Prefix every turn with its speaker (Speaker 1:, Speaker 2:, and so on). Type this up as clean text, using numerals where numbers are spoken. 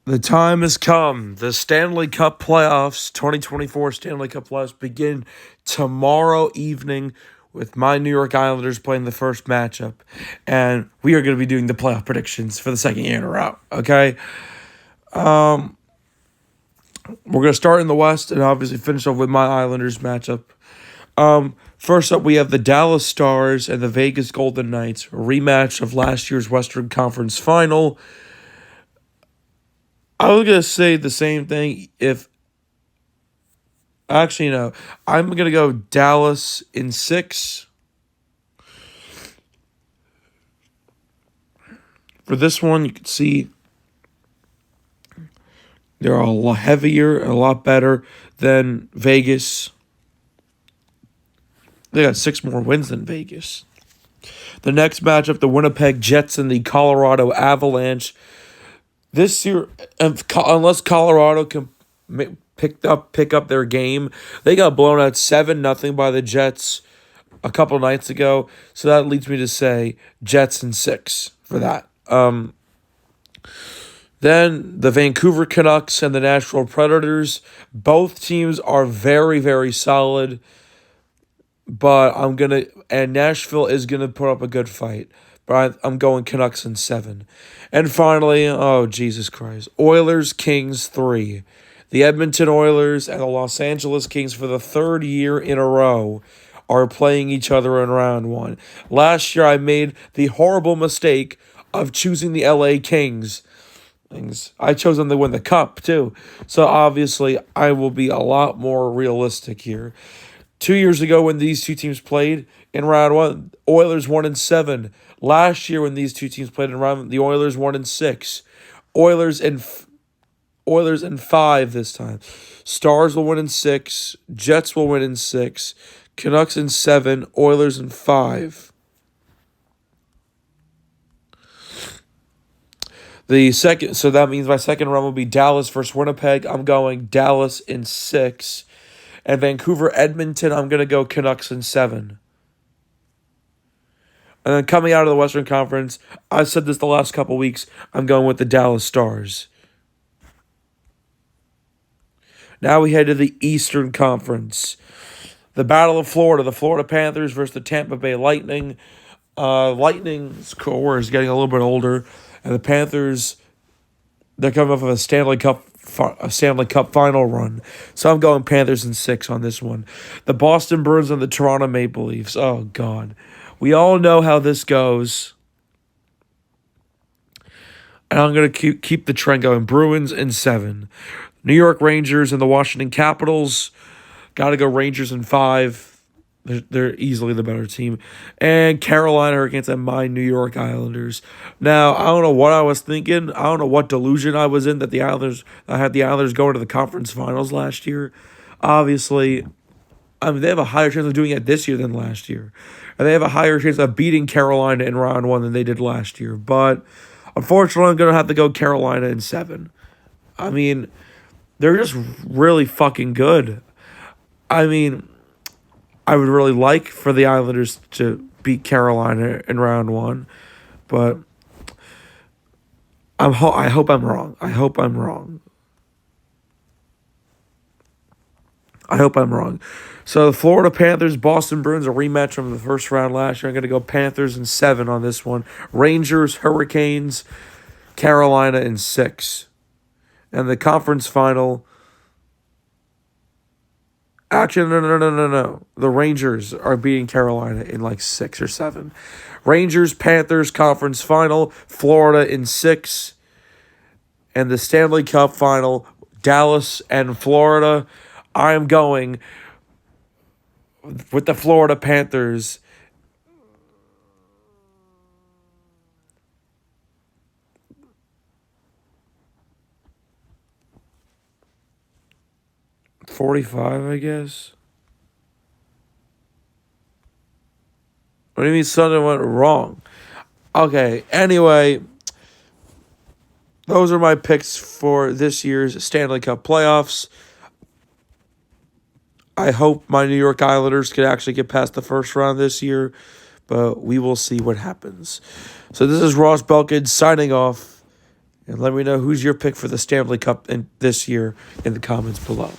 Speaker 1: The time has come. The Stanley Cup playoffs, 2024 Stanley Cup playoffs, begin tomorrow evening with my New York Islanders playing the first matchup. And we are going to be doing the playoff predictions for the second year in a row, okay? We're going to start in the West and obviously finish off with my Islanders matchup. First up, we have the Dallas Stars and the Vegas Golden Knights, a rematch of last year's Western Conference Final. I was going to say the same thing Actually, no. I'm going to go Dallas in 6. For this one, you can see they're a lot heavier and a lot better than Vegas. They got 6 more wins than Vegas. The next matchup, the Winnipeg Jets and the Colorado Avalanche. This year, unless Colorado can pick up their game, they got blown out 7-0 by the Jets a couple nights ago. So that leads me to say Jets in 6 for that. Then the Vancouver Canucks and the Nashville Predators. Both teams are very, very solid. But Nashville is gonna put up a good fight. But I'm going Canucks in 7. And finally, oh Jesus Christ, Oilers Kings 3. The Edmonton Oilers and the Los Angeles Kings for the 3rd year in a row are playing each other in round 1. Last year I made the horrible mistake of choosing the LA Kings. I chose them to win the cup too. So obviously I will be a lot more realistic here. 2 years ago when these two teams played in round 1, Oilers won in 7. Last year when these two teams played in round 1, the Oilers won in 6. Oilers in 5 this time. Stars will win in 6. Jets will win in 6. Canucks in 7. Oilers in 5. So that means my second round will be Dallas versus Winnipeg. I'm going Dallas in 6. And Vancouver, Edmonton, I'm going to go Canucks in 7. And then coming out of the Western Conference, I've said this the last couple weeks, I'm going with the Dallas Stars. Now we head to the Eastern Conference. The Battle of Florida, the Florida Panthers versus the Tampa Bay Lightning. Lightning's core is getting a little bit older, and the Panthers, they're coming off of a Stanley Cup final run. So I'm going Panthers in 6 on this one. The Boston Bruins and the Toronto Maple Leafs. Oh, God. We all know how this goes. And I'm going to keep the trend going. Bruins in 7. New York Rangers and the Washington Capitals. Got to go Rangers in 5. They're easily the better team. And Carolina Hurricanes and my New York Islanders. Now, I don't know what I was thinking. I don't know what delusion I was in that I had the Islanders going to the conference finals last year. Obviously, they have a higher chance of doing it this year than last year. And they have a higher chance of beating Carolina in round 1 than they did last year. But unfortunately, I'm going to have to go Carolina in 7. I mean, they're just really fucking good. I mean, I would really like for the Islanders to beat Carolina in round 1, but I hope I'm wrong. I hope I'm wrong. So the Florida Panthers, Boston Bruins, a rematch from the first round last year. I'm going to go Panthers in 7 on this one. Rangers, Hurricanes, Carolina in 6. And the conference final. Actually, no. The Rangers are beating Carolina in like 6 or 7. Rangers, Panthers, conference final. Florida in 6. And the Stanley Cup final, Dallas and Florida. I'm going with the Florida Panthers. $45, I guess. What do you mean something went wrong? Okay, anyway, those are my picks for this year's Stanley Cup playoffs. I hope my New York Islanders can actually get past the first round this year, but we will see what happens. So this is Ross Belkin signing off. And let me know who's your pick for the Stanley Cup this year in the comments below.